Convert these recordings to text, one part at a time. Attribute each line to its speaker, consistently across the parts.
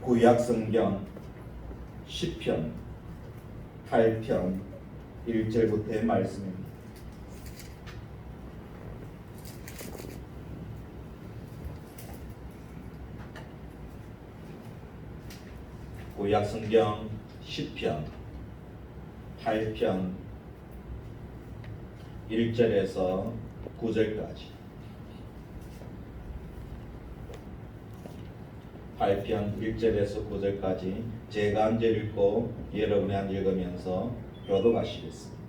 Speaker 1: 구약 성경 시편 8편 1절부터의 말씀입니다. 구약 성경 시편 8편 1절에서 9절까지 8편 1절에서 9절까지 제가 앉아 읽고 여러분이 앉아 읽으면서 교독하시겠습니다.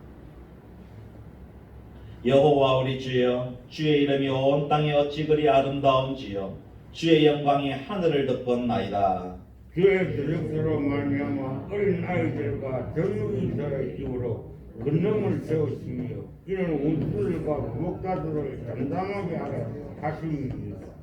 Speaker 1: 여호와 우리 주여, 주의 이름이 온 땅에 어찌 그리 아름다운지요. 주의 영광이 하늘을 덮었나이다.
Speaker 2: 주의 저녁으로 말미암아 어린 아이들과 젊은 자의 입으로 근능을 세우시며 이런 운수들과 목자들을 담당하게 하십니다.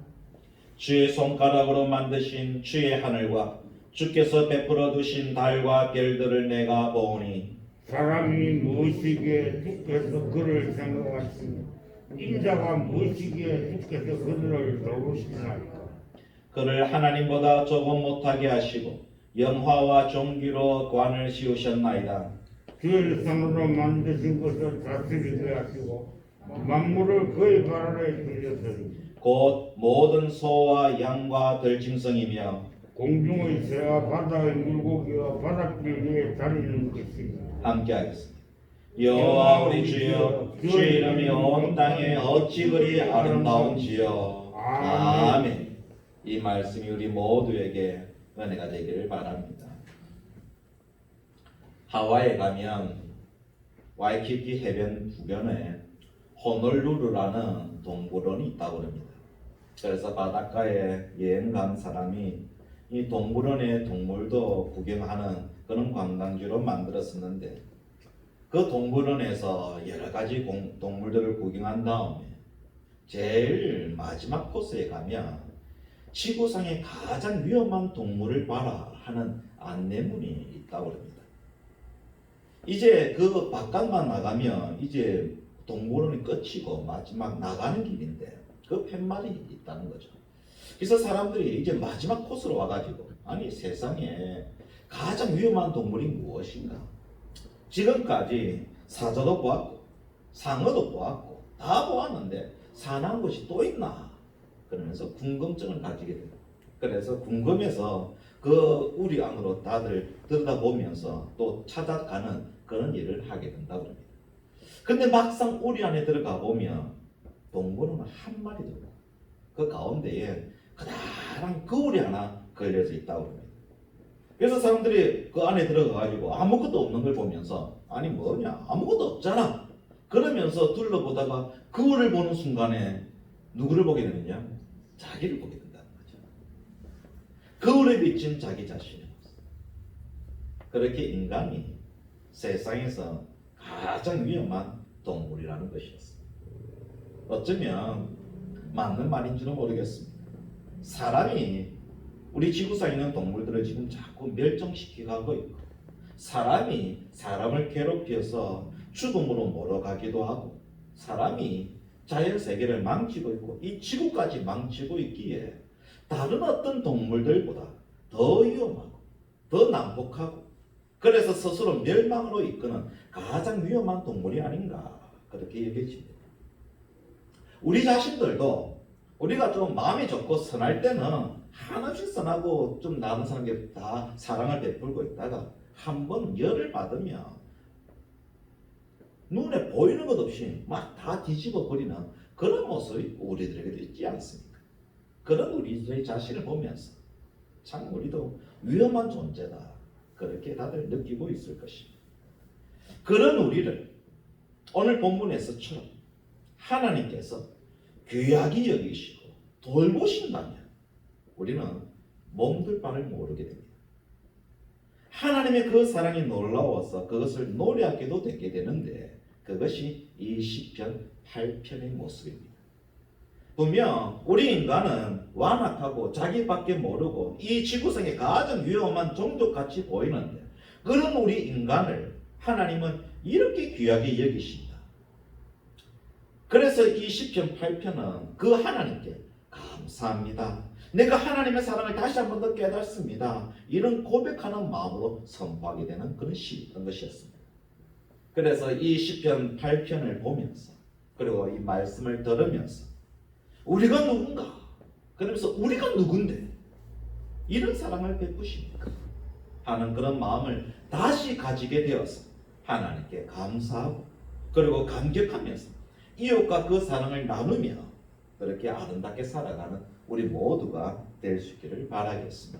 Speaker 1: 주의 손가락으로 만드신 주의 하늘과 주께서 베풀어 두신 달과 별들을 내가 보오니
Speaker 2: 사람이 무엇이기에 주께서 그를 생각하시며 인자가 무엇이기에 주께서 그들을 돌보시나이까.
Speaker 1: 그를 하나님보다 조금 못하게 하시고 영화와 존귀로 관을 씌우셨나이다.
Speaker 2: 주의 손으로 만드신 것을 다스리게 하시고 만물을 그의 발 아래 두셨으니
Speaker 1: 곧 모든 소와 양과 들짐승이며
Speaker 2: 공중의 새와 바다의 물고기와 바닷길 위에 다니는 것이니
Speaker 1: 함께 하겠습니다. 여호와 우리 주여, 주의 이름이 온 땅에 어찌 그리 아름다운지요. 아멘. 이 말씀이 우리 모두에게 은혜가 되기를 바랍니다. 하와이에 가면 와이키키 해변 주변에 호놀루루라는 동물원이 있다고 합니다. 그래서 바닷가에 여행 간 사람이 이 동물원의 동물도 구경하는 그런 관광지로 만들었었는데 그 동물원에서 여러 가지 동물들을 구경한 다음에 제일 마지막 코스에 가면 지구상의 가장 위험한 동물을 봐라 하는 안내문이 있다고 합니다. 이제 그 바깥만 나가면 이제 동물원이 끝이고 마지막 나가는 길인데 그 팻말이 있다는 거죠. 그래서 사람들이 이제 마지막 코스로 와가지고 아니 세상에 가장 위험한 동물이 무엇인가? 지금까지 사자도 보았고 상어도 보았고 다 보았는데 사나운 것이 또 있나? 그러면서 궁금증을 가지게 돼요. 그래서 궁금해서 그 우리 안으로 다들 들여다보면서 또 찾아가는 그런 일을 하게 된다고 합니다. 근데 막상 우리 안에 들어가 보면 동물은 한 마리도 없고 그 가운데에 커다란 거울이 하나 걸려져 있다고 합니다. 그래서 사람들이 그 안에 들어가가지고 아무것도 없는 걸 보면서 아니 뭐냐 아무것도 없잖아 그러면서 둘러보다가 거울을 보는 순간에 누구를 보게 되느냐? 자기를 보게 된다는 거죠. 거울에 비친 자기 자신의 모습. 그렇게 인간이 세상에서 가장 위험한 동물이라는 것이었습니다. 어쩌면 맞는 말인지는 모르겠습니다. 사람이 우리 지구상에 있는 동물들을 지금 자꾸 멸종시키고 있고 사람이 사람을 괴롭혀서 죽음으로 몰아가기도 하고 사람이 자연 세계를 망치고 있고 이 지구까지 망치고 있기에 다른 어떤 동물들보다 더 위험하고 더 난폭하고 그래서 스스로 멸망으로 이끄는 가장 위험한 동물이 아닌가 그렇게 여겨집니다. 우리 자신들도 우리가 좀 마음이 좋고 선할 때는 한없이 선하고 좀 나은 사람에게 다 사랑을 베풀고 있다가 한번 열을 받으면 눈에 보이는 것 없이 막 다 뒤집어 버리는 그런 모습이 우리들에게도 있지 않습니까? 그런 우리들의 자신을 보면서 참 우리도 위험한 존재다 그렇게 다들 느끼고 있을 것입니다. 그런 우리를 오늘 본문에서처럼 하나님께서 귀하게 여기시고 돌보신다면 우리는 몸둘 바를 모르게 됩니다. 하나님의 그 사랑이 놀라워서 그것을 노래하게도 되게 되는데 그것이 이 시편 8편의 모습입니다. 분명 우리 인간은 완악하고 자기밖에 모르고 이 지구상에 가장 위험한 종족같이 보이는데 그런 우리 인간을 하나님은 이렇게 귀하게 여기신다. 그래서 이 시편 8편은 그 하나님께 감사합니다. 내가 하나님의 사랑을 다시 한 번 더 깨닫습니다. 이런 고백하는 마음으로 선포하게 되는 그런 시였던 것이었습니다. 그래서 이 시편 8편을 보면서 그리고 이 말씀을 들으면서 우리가 누군가? 그러면서 우리가 누군데 이런 사랑을 베푸십니까? 하는 그런 마음을 다시 가지게 되어서 하나님께 감사하고 그리고 감격하면서 이웃과 그 사랑을 나누며 그렇게 아름답게 살아가는 우리 모두가 될 수 있기를 바라겠습니다.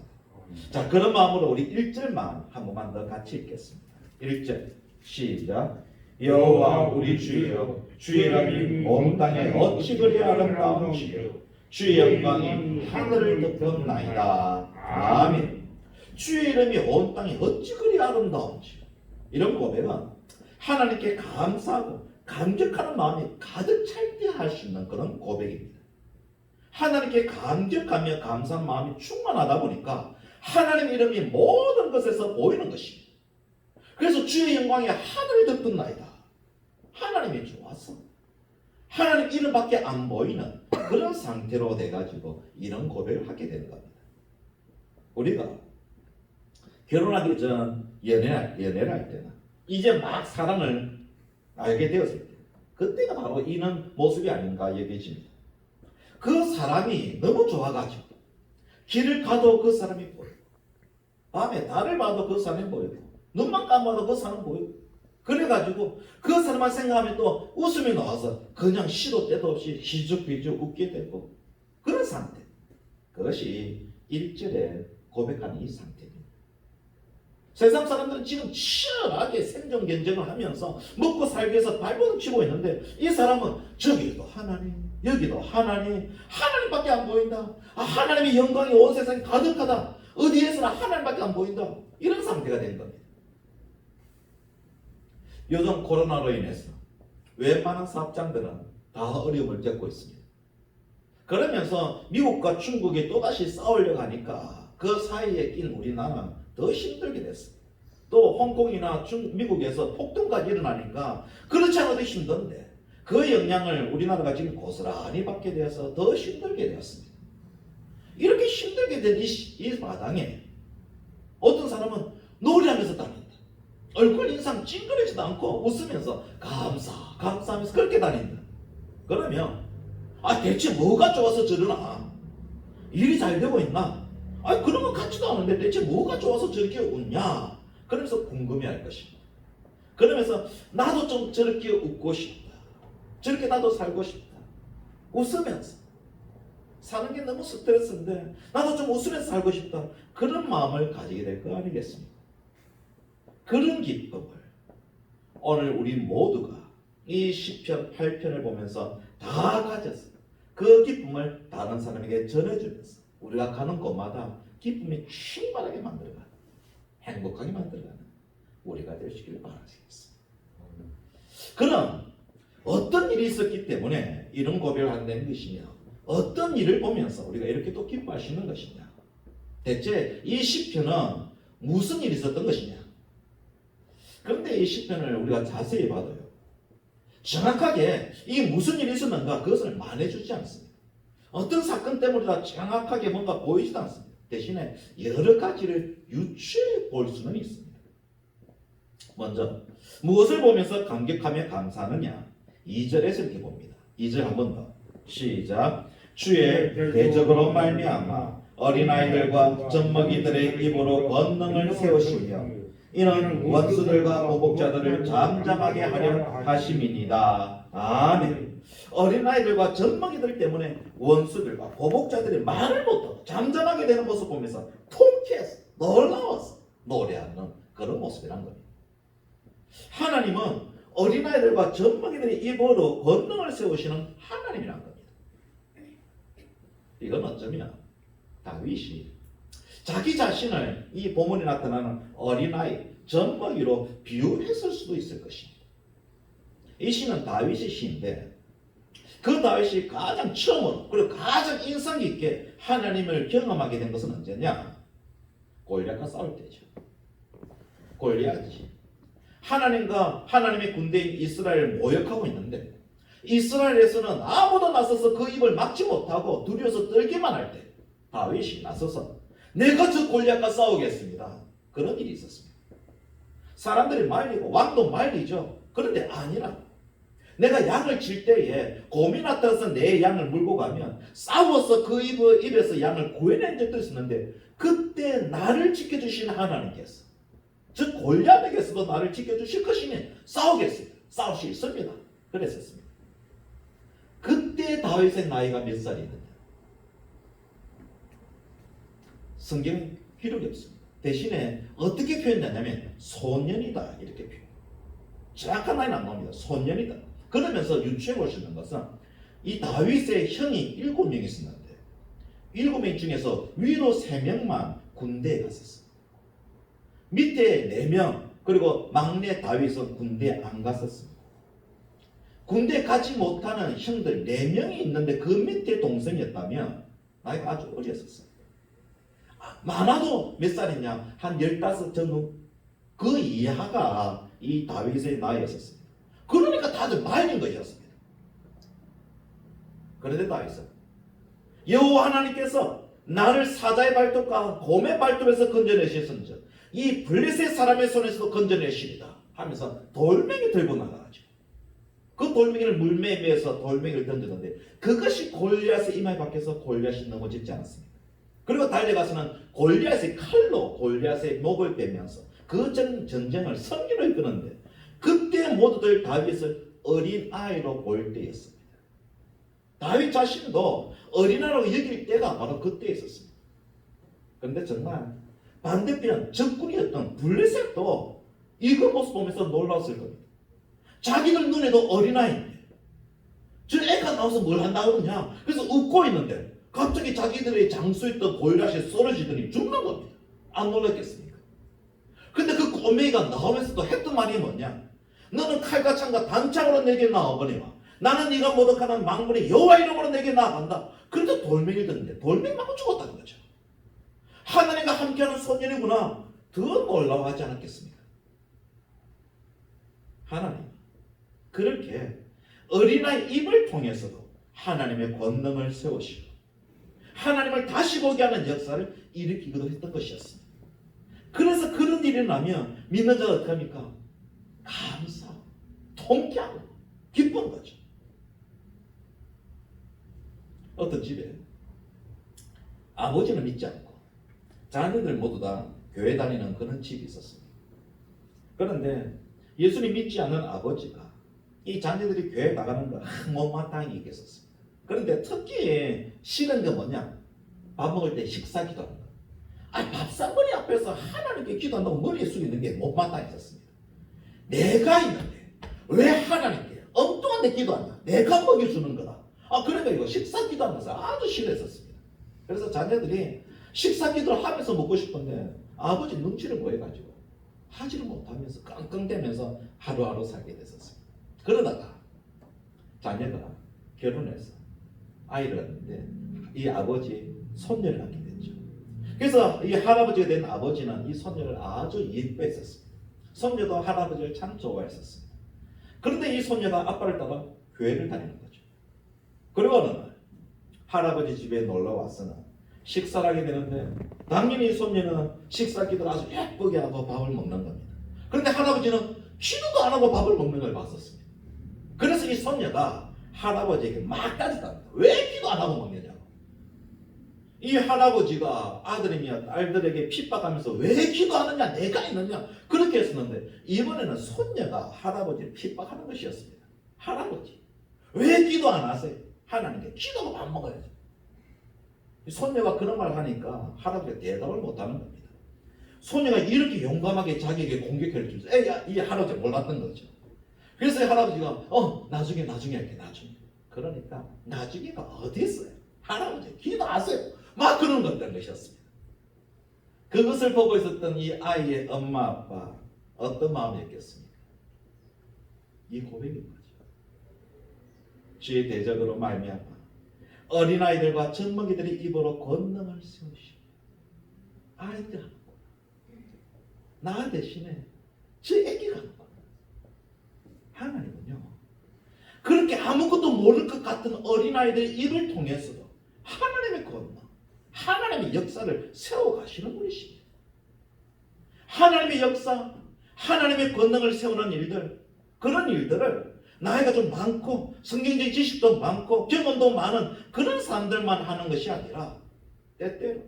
Speaker 1: 자, 그런 마음으로 우리 1절만 한 번만 더 같이 읽겠습니다. 1절 시작. 여호와 우리 주여 주의 이름이 온 땅에 어찌 그리 아름다운지요 주의 영광이 하늘을 덮었나이다. 아멘. 주의 이름이 온 땅에 어찌 그리 아름다운지요. 이런 고백은 하나님께 감사하고 감격하는 마음이 가득 찰 때 할 수 있는 그런 고백입니다. 하나님께 감격하며 감사한 마음이 충만하다 보니까 하나님 이름이 모든 것에서 보이는 것입니다. 그래서 주의 영광이 하늘을 덮었나이다. 하나님이 좋아서 하나님 이름밖에 안 보이는 그런 상태로 돼가지고 이런 고백을 하게 되는 겁니다. 우리가 결혼하기 전 연애를 할 때는 이제 막 사랑을 알게 되었을 때 그때가 바로 이런 모습이 아닌가 여겨집니다. 그 사람이 너무 좋아가지고 길을 가도 그 사람이 보이고 밤에 달을 봐도 그 사람이 보이고 눈만 감아도 그 사람 보이고 그래가지고 그 사람만 생각하면 또 웃음이 나와서 그냥 시도 때도 없이 희죽희죽 웃게 되고 그런 상태. 그것이 1절에 고백하는 이 상태입니다. 세상 사람들은 지금 치열하게 생존 경쟁을 하면서 먹고 살기 위해서 발버둥 치고 있는데 이 사람은 저기도 하나님 여기도 하나님 하나님밖에 안 보인다. 하나님의 영광이 온 세상에 가득하다. 어디에서나 하나님밖에 안 보인다. 이런 상태가 된 겁니다. 요즘 코로나로 인해서 웬만한 사업장들은 다 어려움을 겪고 있습니다. 그러면서 미국과 중국이 또다시 싸우려고 하니까 그 사이에 낀 우리나라는 더 힘들게 됐어요. 또 홍콩이나 미국에서 폭동까지 일어나니까 그렇지 않아도 힘든데 그 영향을 우리나라가 지금 고스란히 받게 되어서 더 힘들게 되었습니다. 이렇게 힘들게 된 이 마당에 어떤 사람은 노래하면서 다닌다. 얼굴 인상 찡그리지도 않고 웃으면서 감사하면서 그렇게 다닌다. 그러면 대체 뭐가 좋아서 저러나? 일이 잘 되고 있나? 그런 거 같지도 않은데 대체 뭐가 좋아서 저렇게 웃냐? 그러면서 궁금해할 것입니다. 그러면서 나도 좀 저렇게 웃고 싶다. 저렇게 나도 살고 싶다. 웃으면서 사는 게 너무 스트레스인데 나도 좀 웃으면서 살고 싶다. 그런 마음을 가지게 될 거 아니겠습니까? 그런 기쁨을 오늘 우리 모두가 이 시편 8편을 보면서 다 가져서 그 기쁨을 다른 사람에게 전해주면서 우리가 가는 곳마다 기쁨이 충만하게 만들어가는 행복하게 만들어가는 우리가 될 수 있기를 바라겠습니다. 그럼 어떤 일이 있었기 때문에 이런 고백을 한다는 것이며 어떤 일을 보면서 우리가 이렇게 또 기뻐할 수 있는 것이냐? 대체 이 시편은 무슨 일이 있었던 것이냐? 그런데 이 시편을 우리가 자세히 봐도요, 정확하게 이 무슨 일이 있었는가 그것을 말해주지 않습니다. 어떤 사건 때문이다 정확하게 뭔가 보이지도 않습니다. 대신에 여러 가지를 유추해 볼 수는 있습니다. 먼저 무엇을 보면서 감격하며 감사하느냐? 2절에서 이렇게 봅니다. 2절 한 번 더 시작. 주의 대적으로 말미암아 어린아이들과 젖먹이들의 입으로 권능을 세우시며 이는 원수들과 보복자들을 잠잠하게 하려 하심이니이다. 아멘. 어린아이들과 젖먹이들 때문에 원수들과 보복자들이 말을 못하고 잠잠하게 되는 모습 보면서 통쾌해서 놀라워서 노래하는 그런 모습이란 겁니다. 하나님은 어린아이들과 젖먹이들의 입으로 권능을 세우시는 하나님이란 겁니다. 이건 어쩌면 다윗이 자기 자신을 이 본문에 나타나는 어린아이, 젖먹이로 비유했을 수도 있을 것입니다. 이 시는 다윗의 시인데 그 다윗이 가장 처음으로 그리고 가장 인상 깊게 하나님을 경험하게 된 것은 언제냐? 골리앗과 싸울 때죠. 골리앗이 하나님과 하나님의 군대인 이스라엘을 모욕하고 있는데 이스라엘에서는 아무도 나서서 그 입을 막지 못하고 두려워서 떨기만 할 때 다윗이 나서서 내가 저 골리앗과 싸우겠습니다. 그런 일이 있었습니다. 사람들이 말리고 왕도 말리죠. 그런데 아니라 내가 양을 칠 때에 곰이 나타나서 내 양을 물고 가면 싸워서 그 입에서 양을 구해낸 적도 있었는데 그때 나를 지켜주신 하나님께서 즉 골리앗에게서도 나를 지켜주실 것이니 싸우겠습니다. 싸울 수 있습니다. 그랬었습니다. 그때 다윗의 나이가 몇 살이었느냐? 성경에 기록이 없습니다. 대신에 어떻게 표현되냐면 소년이다 이렇게 표현. 정확한 나이는 안 나옵니다. 소년이다. 그러면서 유추해 볼 수 있는 것은 이 다윗의 형이 7명 있었는데 7명 중에서 위로 3명만 군대에 갔었어요. 밑에 4명 그리고 막내 다윗은 군대에 안 갔었습니다. 군대 가지 못하는 형들 4명이 있는데 그 밑에 동생이었다면 나이가 아주 어렸었어요. 많아도 몇 살이냐? 한 15 정도 그 이하가 이 다윗의 나이였었습니다. 그러니까 다들 말린 것이었습니다. 그런데 다윗은 여호와 하나님께서 나를 사자의 발톱과 곰의 발톱에서 건져내셨은즉 이 블레셋 사람의 손에서도 건져내시리다 하면서 돌멩이 들고 나가가지고 그 돌멩이를 물매에 매서 돌멩이를 던졌는데 그것이 골리앗의 이마에 박혀서 골리앗이 넘어지지 않았습니다. 그리고 달려가서는 골리앗의 칼로 골리앗의 목을 베면서 그 전쟁을 승리로 이끄는데 그때 모두들 다윗을 어린아이로 볼 때였습니다. 다윗 자신도 어린아이라고 여길 때가 바로 그때 있었습니다. 그런데 정말 반대편 적군이었던 블레셋도 이거 모습 보면서 놀랐을 겁니다. 자기들 눈에도 어린아이인데 저 애가 나와서 뭘 한다고 그러냐. 그래서 웃고 있는데 갑자기 자기들의 장수였던 골리앗이 쓰러지더니 죽는 겁니다. 안 놀랐겠습니까? 근데 그 꼬맹이가 나오면서도 했던 말이 뭐냐. 너는 칼과 창과 단창으로 내게 나와보니와 나는 네가 모독하는 망군의 여호와 이름으로 내게 나아간다. 그런데 돌멩이를 던는데 돌멩이 맞고 죽었다는 거죠. 하나님과 함께하는 소년이구나. 더 놀라워하지 않았겠습니까? 하나님 그렇게 어린아이 입을 통해서도 하나님의 권능을 세우시고 하나님을 다시 보게 하는 역사를 일으키기도 했던 것이었습니다. 그래서 그런 일이 나면 믿는 자가 어떻게 합니까? 감사하고 통쾌하고 기쁜 거죠. 어떤 집에 아버지는 믿지 않고 자녀들 모두 다 교회 다니는 그런 집이 있었습니다. 그런데 예수님 믿지 않는 아버지가 이 자녀들이 교회 나가는 걸 못마땅히 얘기했었습니다. 그런데 특히 싫은 게 뭐냐? 밥 먹을 때 식사 기도하는 거. 밥상머리 앞에서 하나님께 기도한다고 머리에 숙이는 게 못마땅히 있었습니다. 내가 있는데 왜 하나님께 엉뚱한 데 기도하냐? 내가 먹여주는 거다. 그러니까 이거 식사 기도하면서 아주 싫어했었습니다. 그래서 자녀들이 식사 기도를 하면서 먹고 싶은데 아버지 눈치를 보여가지고 하지를 못하면서 끙끙대면서 하루하루 살게 됐었습니다. 그러다가 자녀가 결혼해서 아이를 낳는데 이 아버지 손녀를 낳게 됐죠. 그래서 이 할아버지가 된 아버지는 이 손녀를 아주 예뻐했었습니다. 손녀도 할아버지를 참 좋아했었습니다. 그런데 이 손녀가 아빠를 따라 교회를 다니는 거죠. 그리고 어느 날 할아버지 집에 놀러 와서는 식사를 하게 되는데 당연히 이 손녀는 식사 기도를 아주 예쁘게 하고 밥을 먹는 겁니다. 그런데 할아버지는 기도도 안 하고 밥을 먹는 걸 봤었습니다. 그래서 이 손녀가 할아버지에게 막 따졌답니다. 왜 기도 안 하고 먹느냐고. 이 할아버지가 아들이며 딸들에게 핍박하면서 왜 기도하느냐 내가 있느냐 그렇게 했었는데 이번에는 손녀가 할아버지를 핍박하는 것이었습니다. 할아버지 왜 기도 안 하세요? 하나님께 기도하고 밥 먹어야죠. 손녀가 그런 말을 하니까 할아버지가 대답을 못하는 겁니다. 손녀가 이렇게 용감하게 자기에게 공격해 주면서 이 할아버지가 몰랐던 거죠. 그래서 할아버지가 나중에 할게 나중에. 그러니까 나중에가 어디 있어요? 할아버지 기도하세요. 막 그런 것이었습니다. 그것을 보고 있었던 이 아이의 엄마 아빠 어떤 마음이었겠습니까? 이 고백인 거죠. 주의 대적으로 말미암아 어린아이들과 젖먹이들의 입으로 권능을 세우시고 아이들 하는구나. 나 대신에 저 애기가 하는구나. 하나님은요 그렇게 아무것도 모를 것 같은 어린아이들의 입을 통해서도 하나님의 권능, 하나님의 역사를 세워가시는 분이십니다. 하나님의 역사, 하나님의 권능을 세우는 일들, 그런 일들을 나이가 좀 많고 성경적 지식도 많고 경험도 많은 그런 사람들만 하는 것이 아니라 때때로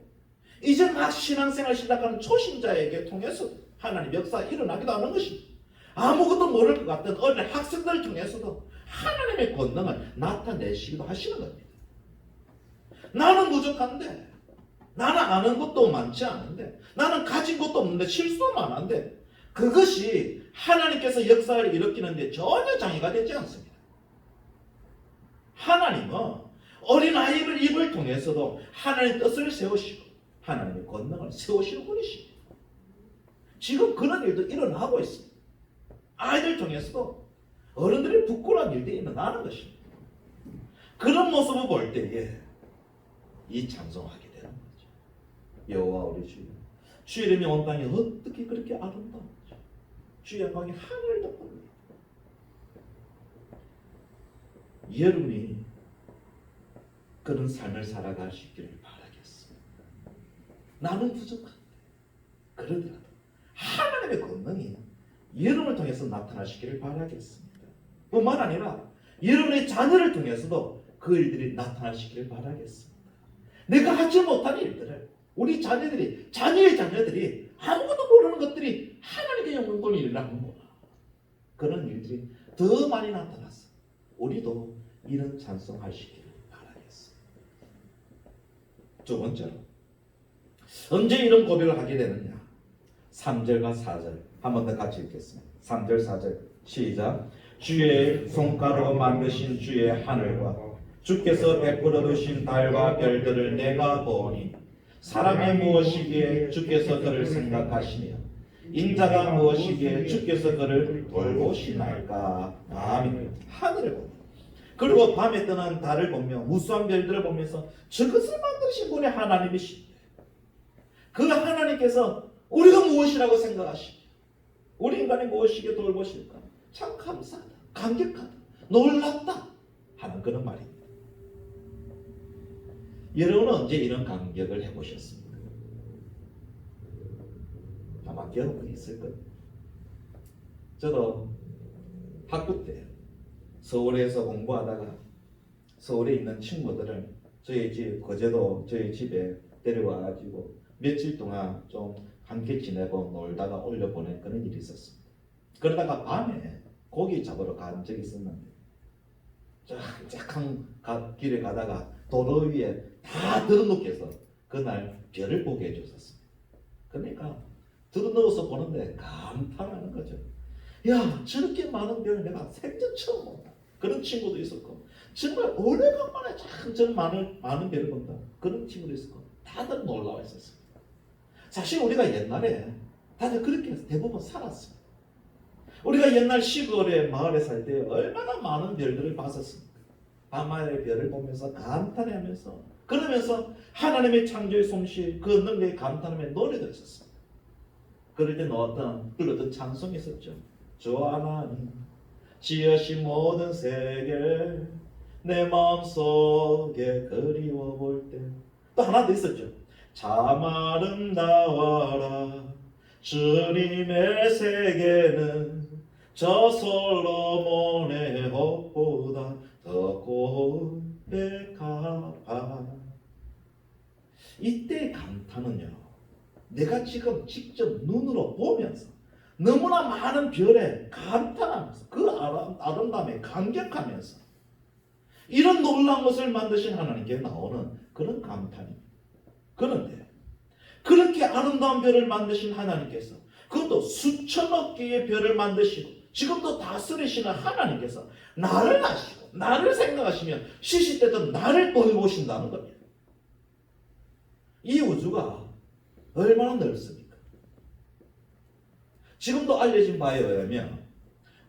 Speaker 1: 이제 막 신앙생활 시작하는 초신자에게 통해서 하나님 역사가 일어나기도 하는 것입니다. 아무것도 모를 것 같은 어린 학생들을 통해서도 하나님의 권능을 나타내시기도 하시는 겁니다. 나는 부족한데, 나는 아는 것도 많지 않은데, 나는 가진 것도 없는데 실수도 많은데, 그것이 하나님께서 역사를 일으키는데 전혀 장애가 되지 않습니다. 하나님은 어린아이를 입을 통해서도 하나님의 뜻을 세우시고 하나님의 권능을 세우시는 분이십니다. 지금 그런 일도 일어나고 있습니다. 아이들 통해서도 어른들이 부끄러운 일들이 일어나는 것입니다. 그런 모습을 볼 때에 이 찬송하게 되는 거죠. 여호와 우리 주여, 주의 이름이 온 땅에 어떻게 그렇게 아름다운지, 주의 영광이 하늘을 덮습니다. 여러분이 그런 삶을 살아가시기를 바라겠습니다. 나는 부족한데 그러더라도 하나님의 권능이 여러분을 통해서 나타나시기를 바라겠습니다. 뿐만 아니라 여러분의 자녀를 통해서도 그 일들이 나타나시기를 바라겠습니다. 내가 하지 못한 일들을 우리 자녀들이, 자녀의 자녀들이 아무것도 모르는 것들이 하나님의 영광을 일어나는구나. 그런 일들이 더 많이 나타나서 우리도 이런 찬송하시기를 바라겠습니다. 두 번째로, 언제 이런 고백을 하게 되느냐? 3절과 4절 한 번 더 같이 읽겠습니다. 3절 4절 시작. 주의 손가락으로 만드신 주의 하늘과 주께서 베풀어 두신 달과 별들을 내가 보니 사람이 무엇이기에 주께서 그를 생각하시며 인자가 무엇이기에 주께서 그를 돌보시나이까. 아멘. 하늘을 보며 그리고 밤에 뜨는 달을 보며 무수한 별들을 보면서 저것을 만드신 분이 하나님이십니다. 그 하나님께서 우리가 무엇이라고 생각하시며 우리 인간이 무엇이기에 돌보실까? 참 감사하다, 감격하다, 놀랍다 하는 그런 말입니다. 여러분은 언제 이런 감격을 해보셨습니까? 아마 경험이 있을 겁니다. 저도 학부 때 서울에서 공부하다가 서울에 있는 친구들을 저희 집, 거제도 저희 집에 데려와가지고 며칠 동안 좀 함께 지내고 놀다가 올려보낸 그런 일이 있었습니다. 그러다가 밤에 고기 잡으러 간 적이 있었는데 쫙쫙한 길에 가다가 도로 위에 다 들어눕혀서 그날 별을 보게 해줬었습니다. 그러니까 들어누워서 보는데 감탄하는 거죠. 야, 저렇게 많은 별을 내가 생전 처음 본다. 그런 친구도 있었고 정말 오래간만에 참 저런 많은 별을 본다. 그런 친구도 있었고 다들 놀라워 있었습니다. 사실 우리가 옛날에 다들 그렇게 해서 대부분 살았습니다. 우리가 옛날 시골에 마을에 살 때 얼마나 많은 별들을 봤었습니까? 밤하늘의 별을 보면서 감탄하면서 그러면서 하나님의 창조의 솜씨 그 능력에 감탄하며 노래도 있었습니다. 그럴 때 불렀던 찬송이 있었죠. 주 하나님 지으신 모든 세계를 내 마음속에 그리워 볼 때 또 하나 더 있었죠. 참 아름다워라 주님의 세계는 저 솔로몬의 옷보다 더 고백하라. 이때의 감탄은요, 내가 지금 직접 눈으로 보면서 너무나 많은 별에 감탄하면서 그 아름다움에 감격하면서 이런 놀라운 것을 만드신 하나님께 나오는 그런 감탄입니다. 그런데 그렇게 아름다운 별을 만드신 하나님께서 그것도 수천억 개의 별을 만드시고 지금도 다스리시는 하나님께서 나를 아시고 나를 생각하시며 시시때도 나를 돌보신다는 겁니다. 이 우주가 얼마나 넓습니까? 지금도 알려진 바에 의하면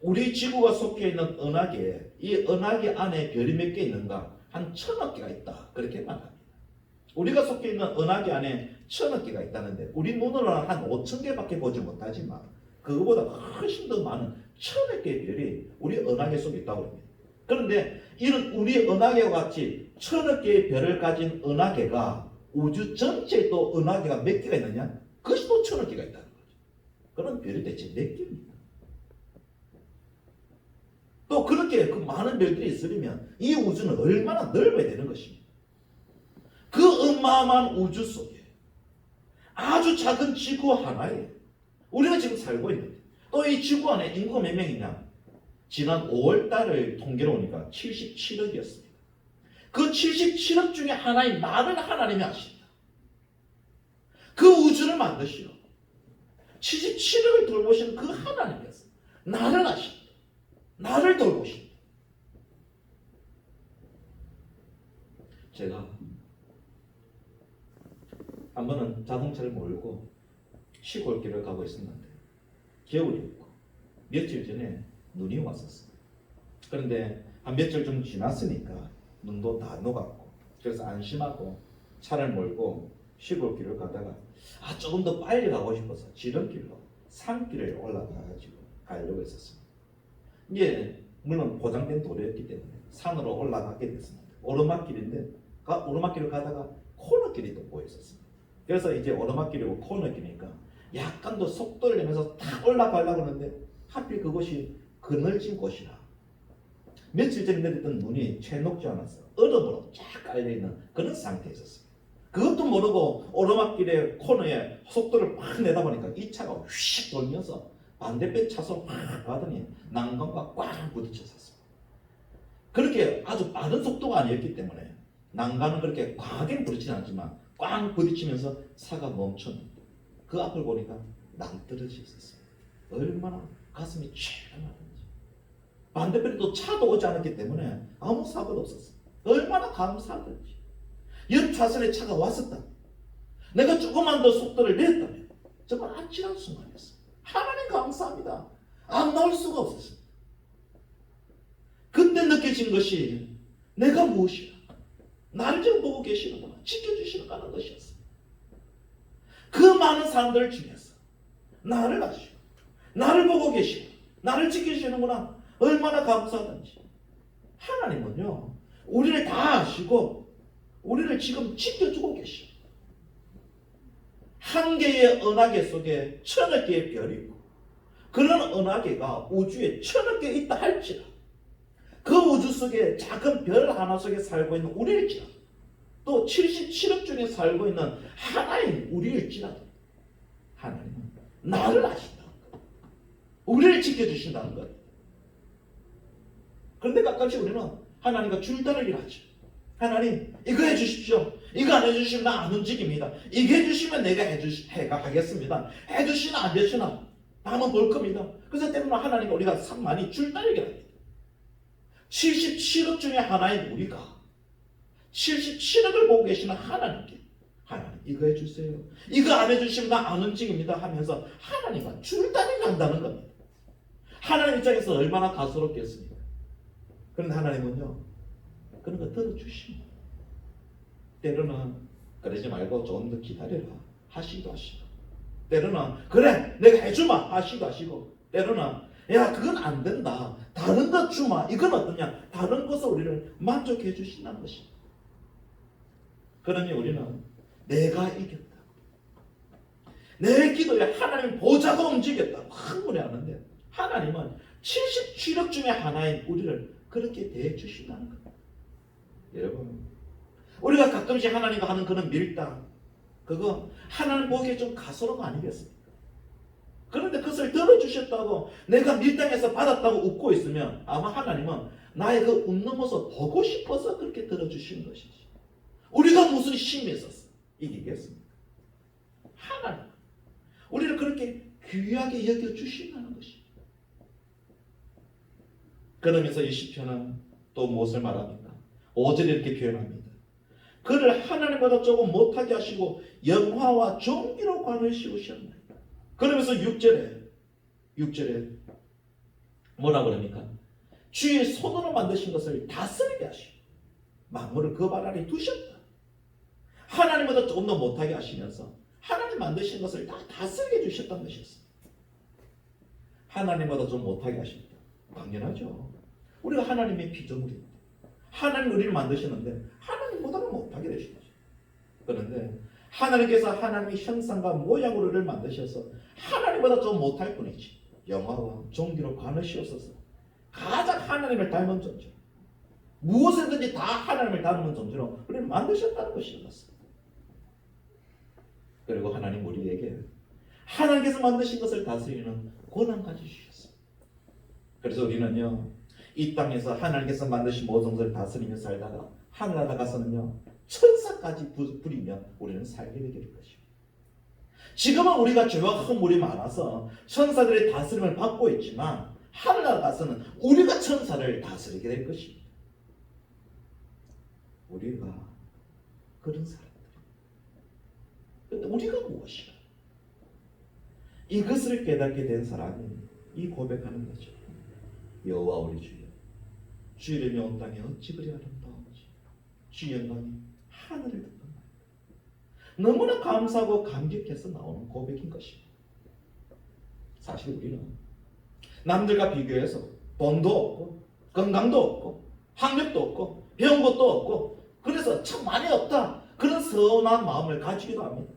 Speaker 1: 우리 지구가 속해 있는 은하계에 이 은하계 안에 별이 몇 개 있는가? 한 1000억 개가 있다. 그렇게 말합니다. 우리가 속해 있는 은하계 안에 1000억 개가 있다는데 우리 눈으로는 한 5000개밖에 보지 못하지만 그거보다 훨씬 더 많은 1000억 개의 별이 우리 은하계 속에 있다고 합니다. 그런데 이런 우리 은하계와 같이 1000억 개의 별을 가진 은하계가 우주 전체에 또 은하계가 몇 개가 있느냐? 그것이 또 1000억 개가 있다는 거죠. 그럼 별이 대체 몇 개입니까? 또 그렇게 그 많은 별들이 있으려면 이 우주는 얼마나 넓어야 되는 것입니까? 그 어마어마한 우주 속에 아주 작은 지구 하나에 우리가 지금 살고 있는데, 또 이 지구 안에 인구가 몇 명이냐? 지난 5월 달을 통계로 보니까 77억이었습니다. 그 77억 중에 하나인 나를 하나님이 아신다. 그 우주를 만드시고 77억을 돌보시는 그 하나님께서 나를 아신다. 나를 돌보신다. 제가 한 번은 자동차를 몰고 시골길을 가고 있었는데 겨울이었고 며칠 전에 눈이 왔었어요. 그런데 한 며칠 좀 지났으니까 눈도 다 녹았고, 그래서 안심하고 차를 몰고 시골길을 가다가 조금 더 빨리 가고 싶어서 지름길로 산길을 올라가가지고 가려고 했었습니다. 이게 물론 보장된 도로였기 때문에 산으로 올라가게 됐습니다. 오르막길인데 오르막길을 가다가 코너길이 또 보였었습니다. 그래서 이제 오르막길이고 코너길이니까 약간 더 속도를 내면서 탁 올라가려고 하는데 하필 그곳이 그늘진 곳이라 며칠 전에 내렸던 눈이 채 녹지 않았어. 얼음으로 쫙 깔려있는 그런 상태에 있었어요. 그것도 모르고 오르막길의 코너에 속도를 팍 내다 보니까 이 차가 휙 돌면서 반대편 차선 팍 가더니 난간과 꽉 부딪혔었어요. 그렇게 아주 빠른 속도가 아니었기 때문에 난간은 그렇게 과하게 부딪히지 않지만 꽉 부딪히면서 차가 멈췄는데 그 앞을 보니까 낭떠러지 있었어요. 얼마나 가슴이 취하는지. 반대편에 또 차도 오지 않았기 때문에 아무 사고도 없었어요. 얼마나 감사하던지. 옆 차선에 차가 왔었다. 내가 조금만 더 속도를 냈다면 정말 아찔한 순간이었어요. 하나님 감사합니다. 안 나올 수가 없었어요. 그때 느껴진 것이 내가 무엇이야? 나를 지금 보고 계시는구나. 지켜주시는가 하는 것이었어요. 그 많은 사람들 중에서 나를 아시고 나를 보고 계시고 나를 지켜주시는구나. 얼마나 감사하던지. 하나님은요, 우리를 다 아시고 우리를 지금 지켜주고 계시고, 한 개의 은하계 속에 1000억 개의 별이 있고, 그런 은하계가 우주에 1000억 개 있다 할지라, 그 우주 속에 작은 별 하나 속에 살고 있는 우리일지라도, 또 77억 중에 살고 있는 하나인 우리일지라도 하나님은 나를 아신다는 것, 우리를 지켜주신다는 것. 그런데 가끔씩 우리는 하나님과 줄다리기를 하죠. 하나님, 이거 해주십시오. 이거 안 해주시면 나 안 움직입니다. 이거 해주시면 내가 하겠습니다. 해주시나 안 해주시나 한번 볼 겁니다. 그래서 때문에 하나님과 우리가 참 많이 줄다리기를 합니다. 77억 중에 하나인 우리가 77억을 보고 계시는 하나님께, 하나님 이거 해주세요. 이거 안 해주시면 나 안 움직입니다 하면서 하나님과 줄다리기 한다는 겁니다. 하나님 입장에서 얼마나 가소롭겠습니까? 그런데 하나님은요, 그런 거 들어주십니다. 때로는 그러지 말고 좀 더 기다려라 하시기도 하시고, 때로는 그래 내가 해주마 하시기도 하시고, 때로는 야 그건 안 된다 다른 것 주마, 이건 어떠냐, 다른 것을 우리를 만족해 주신다는 것입니다. 그러니 우리는 내가 이겼다, 내 기도에 하나님 보좌가 움직였다고 흥분해하는데, 하나님은 77억 중에 하나인 우리를 그렇게 대해 주신다는 겁니다. 여러분, 우리가 가끔씩 하나님과 하는 그런 밀당, 그거 하나님 보기에 좀 가소로운 거 아니겠습니까? 그런데 그것을 들어주셨다고 내가 밀당해서 받았다고 웃고 있으면 아마 하나님은 나의 그 웃는 모습 보고 싶어서 그렇게 들어주시는 것이지, 우리가 무슨 힘이 있었어 이기겠습니까? 하나님 우리를 그렇게 귀하게 여겨주신다는 것이죠. 그러면서 이 시편은 또 무엇을 말합니까? 5절에 이렇게 표현합니다. 그를 하나님보다 조금 못하게 하시고 영화와 존귀로 관을 씌우셨나이다. 그러면서 6절에 뭐라 그럽니까? 주의 손으로 만드신 것을 다스리게 하시고 만물을 그 발 아래 두셨다. 하나님보다 조금 더 못하게 하시면서 하나님 만드신 것을 다 다스리게 주셨다는 것이었습니다. 하나님보다 좀 못하게 하신다. 당연하죠. 우리가 하나님의 피조물입니다. 하나님 우리를 만드셨는데 하나님보다는 못하게 되신 거죠. 그런데 하나님께서 하나님의 형상과 모양으로를 만드셔서 하나님보다 더 못할 뿐이지 영화와 종기로 관으시옵소서. 가장 하나님을 닮은 존재, 무엇이든지 다 하나님을 닮은 존재로 우리를 만드셨다는 것이었어. 그리고 하나님 우리에게 하나님께서 만드신 것을 다스리는 권한까지 주셨어. 그래서 우리는요, 이 땅에서 하나님께서 만드신 모든 것을 다스리며 살다가 하늘나라 가서는요, 천사까지 부리며 우리는 살게 되게 될 것이고, 지금은 우리가 죄와 허물이 많아서 천사들의 다스림을 받고 있지만 하늘나라 가서는 우리가 천사를 다스리게 될 것입니다. 우리가 그런 사람들. 근데 우리가 무엇이야? 이것을 깨닫게 된 사람이 이 고백하는 거죠. 여호와 우리 주여, 주의 이름이 온 땅에 어찌 그리 아름다운지 주의 영광이 하늘을 덮는다. 너무나 감사하고 감격해서 나오는 고백인 것입니다. 사실 우리는 남들과 비교해서 돈도 없고 건강도 없고 학력도 없고 배운 것도 없고 그래서 참 많이 없다, 그런 서운한 마음을 가지기도 합니다.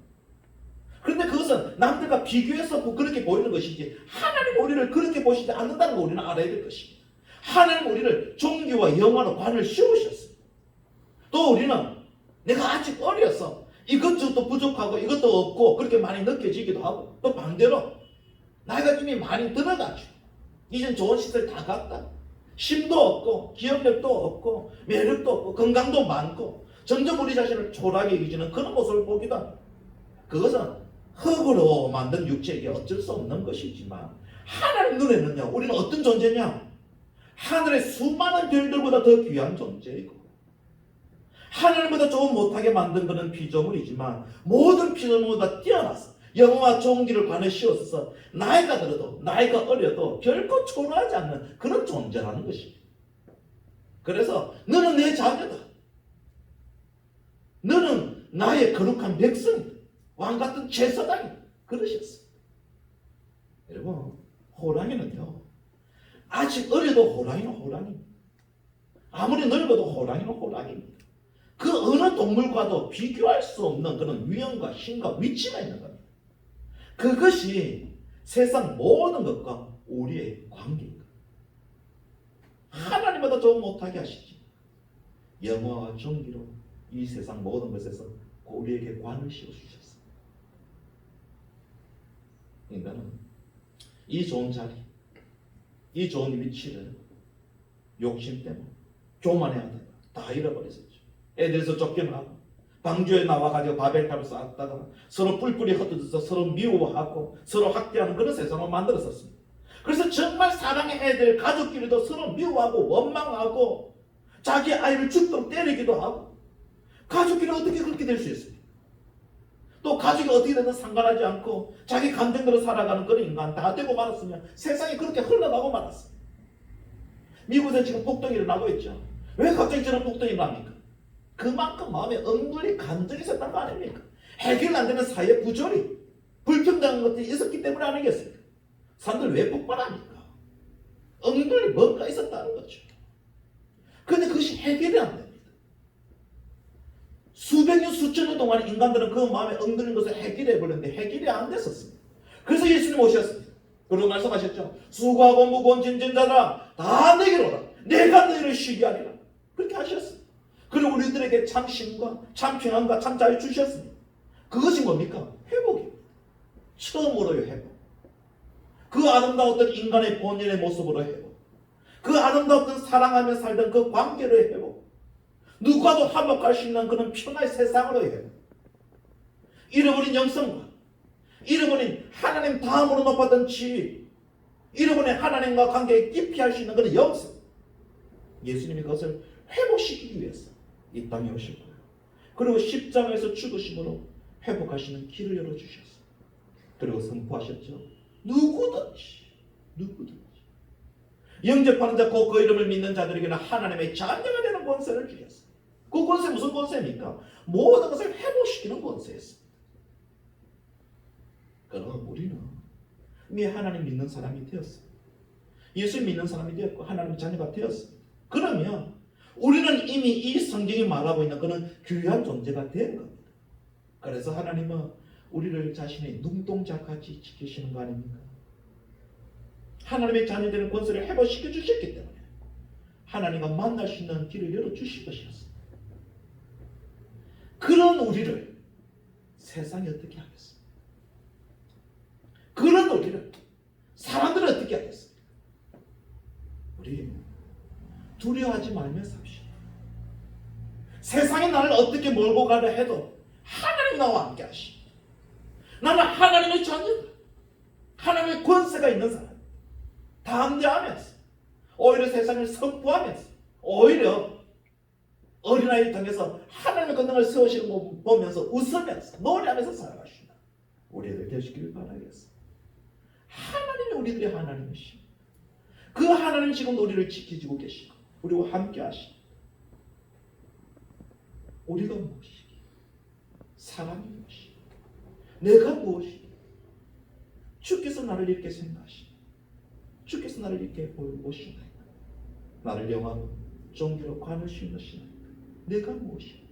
Speaker 1: 그런데 그것은 남들과 비교해서 그렇게 보이는 것이지 하나님 우리를 그렇게 보시지 않는다는 걸 우리는 알아야 될 것입니다. 하나님 우리를 종교와 영화로 관을 씌우셨어요. 또 우리는 내가 아직 어려서 이것도 부족하고 이것도 없고 그렇게 많이 느껴지기도 하고, 또 반대로 나이가 이미 많이 들어가지고 이젠 좋은 시절 다 갔다, 힘도 없고 기억력도 없고 매력도 없고 건강도 많고 점점 우리 자신을 초라하게 여기지는 그런 모습을 보기도 합니다. 그것은 흙으로 만든 육체에게 어쩔 수 없는 것이지만 하나님 눈에는요, 우리는 어떤 존재냐? 하늘의 수많은 별들보다 더 귀한 존재이고 하늘보다 조금 못하게 만든 그런 피조물이지만 모든 피조물보다 뛰어나서 영화와 종기를 관에 씌워서 나이가 들어도 나이가 어려도 결코 초라하지 않는 그런 존재라는 것입니다. 그래서 너는 내 자녀다, 너는 나의 거룩한 백성이다, 왕같은 제사장이다, 그러셨어요. 여러분, 호랑이는요, 아직 어려도 호랑이는 호랑이입니다. 아무리 늙어도 호랑이는 호랑이입니다. 그 어느 동물과도 비교할 수 없는 그런 위엄과 힘과 위치가 있는 겁니다. 그것이 세상 모든 것과 우리의 관계입니다. 하나님보다 좀 못하게 하시지 영화와 종기로 이 세상 모든 것에서 우리에게 관을 씌워주셨습니다. 인간은 이 좋은 자리, 이 좋은 위치를 욕심 때문에 교만해하다가 다 잃어버렸었죠. 애들에서 쫓겨나고 방주에 나와가지고 바벨탑을 쌓았다가 서로 뿔뿔이 흩어져서 서로 미워하고 서로 학대하는 그런 세상을 만들었었습니다. 그래서 정말 사랑의 애들 가족끼리도 서로 미워하고 원망하고 자기 아이를 죽도록 때리기도 하고, 가족끼리 어떻게 그렇게 될 수 있습니까? 또 가족이 어떻게 되든 상관하지 않고 자기 감정대로 살아가는 그런 인간 다 되고 말았으면 세상이 그렇게 흘러가고 말았어요. 미국에서 지금 폭동이 일어나고 있죠. 왜 갑자기 저런 폭동이 일어납니까? 그만큼 마음에 엉뚱히 감정이 있었던 거 아닙니까? 해결 안 되는 사회 부조리, 불평등한 것들이 있었기 때문에 아니겠습니까? 사람들 왜 폭발합니까? 엉뚱히 뭔가 있었다는 거죠. 그런데 그것이 해결이 안 됩니다. 수백 년 수천 년 동안 인간들은 그 마음에 엉뚱한 것을 해결해버렸는데 해결이 안 됐었습니다. 그래서 예수님 오셨습니다. 그리고 말씀하셨죠. 수고하고 무거운 짐진 자들아 다 내게로 오라, 내가 너희를 쉬게 하리라, 그렇게 하셨습니다. 그리고 우리들에게 참 힘과 참 평안과 참 자유 주셨습니다. 그것이 뭡니까? 회복입니다. 처음으로의 회복. 그 아름다웠던 인간의 본연의 모습으로 회복. 그 아름다웠던 사랑하며 살던 그 관계로의 회복. 누구와도 화목할 수 있는 그런 평화의 세상으로의 회복. 잃어버린 영성과 잃어버린 하나님 다음으로 높았던 지위, 잃어버린 하나님과 관계에 깊이 할 수 있는 그런 영성, 예수님이 그것을 회복시키기 위해서 이 땅에 오실 거예요. 그리고 십자가에서 죽으심으로 회복하시는 길을 열어주셨어요. 그리고 선포하셨죠. 누구든지 영접하는 자 곧 그 이름을 믿는 자들에게는 하나님의 자녀가 되는 권세를 주셨어요. 그 권세 무슨 권세입니까? 모든 것을 회복시키는 권세였습니다. 그럼 우리는 이미 하나님 믿는 사람이 되었습니다. 예수 믿는 사람이 되었고 하나님의 자녀가 되었습니다. 그러면 우리는 이미 이 성경이 말하고 있는 그런 귀한 존재가 된 겁니다. 그래서 하나님은 우리를 자신의 눈동자같이 지키시는 거 아닙니까? 하나님의 자녀들은 권세를 회복시켜 주셨기 때문에 하나님과 만날 수 있는 길을 열어주신 것이었습니다. 그런 우리를 세상이 어떻게 하겠습니까? 그런 우리를 사람들은 어떻게 하겠습니까? 우리 두려워하지 말며 삽시다. 세상이 나를 어떻게 몰고 가려 해도 하나님 나와 함께 하십니다. 나는 하나님의 자녀다. 하나님의 권세가 있는 사람. 담대하면서 오히려 세상을 선포하면서 오히려 어린아이를 통해서 하나님의 권능을 세우시는 거 보면서 웃으면서 노래하면서 살아가신다. 우리들 되시기를 바라겠습니다. 하나님이 우리들의 하나님이십니다. 그 하나님 지금 우리를 지켜주고 계시고 우리와 함께 하십니다. 우리가 무엇이기? 사람이 무엇이기? 내가 무엇이기? 주께서 나를 이렇게 생각하시니 주께서 나를 이렇게 보시나이까? 나를 영하고 종교로 관을 심으시나이까? 내가 무엇이기?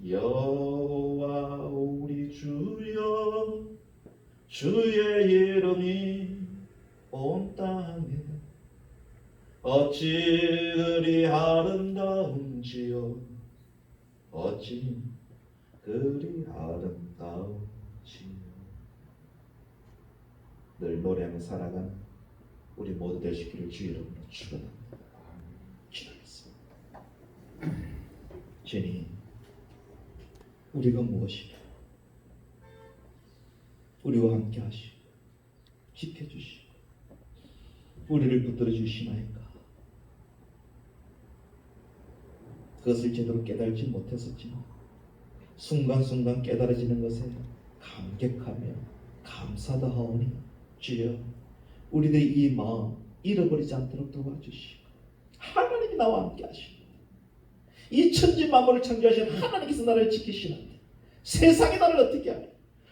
Speaker 1: 여호와 우리 주여 주의 이름이 온 땅에 어찌 그리 아름다운지요 어찌 그리 아름다운지요. 늘 노래하며 살아가는 우리 모두 되시기를 주 이름으로 축원합니다. 기도하겠습니다. 주님, 우리가 무엇이냐? 우리와 함께 하시고 지켜주시고 우리를 붙들어 주시나이까? 그것을 제대로 깨달지 못했었지만 순간순간 깨달아지는 것에 감격하며 감사다 하오니 주여 우리들의 이 마음 잃어버리지 않도록 도와주시고 하나님이 나와 함께 하십니다. 이 천지만물을 창조하신 하나님께서 나를 지키시는데 세상이 나를 어떻게 하냐?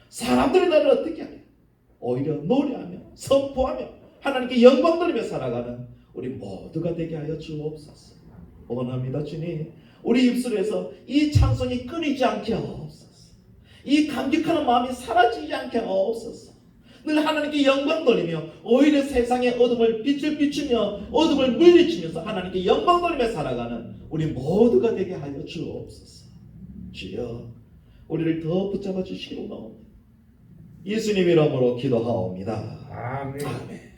Speaker 1: 사람들이 나를 어떻게 하냐? 오히려 노래하며 선포하며 하나님께 영광 돌리며 살아가는 우리 모두가 되게 하여 주옵소서. 원합니다. 주님, 우리 입술에서 이 찬송이 끊이지 않게 하옵소서. 이 감격하는 마음이 사라지지 않게 하옵소서. 늘 하나님께 영광 돌리며 오히려 세상의 어둠을 빛을 비추며 어둠을 물리치면서 하나님께 영광 돌리며 살아가는 우리 모두가 되게 하여 주옵소서. 주여 우리를 더 붙잡아 주시기 원합니다. 예수님 이름으로 기도하옵니다.
Speaker 2: 아멘.
Speaker 1: 아멘.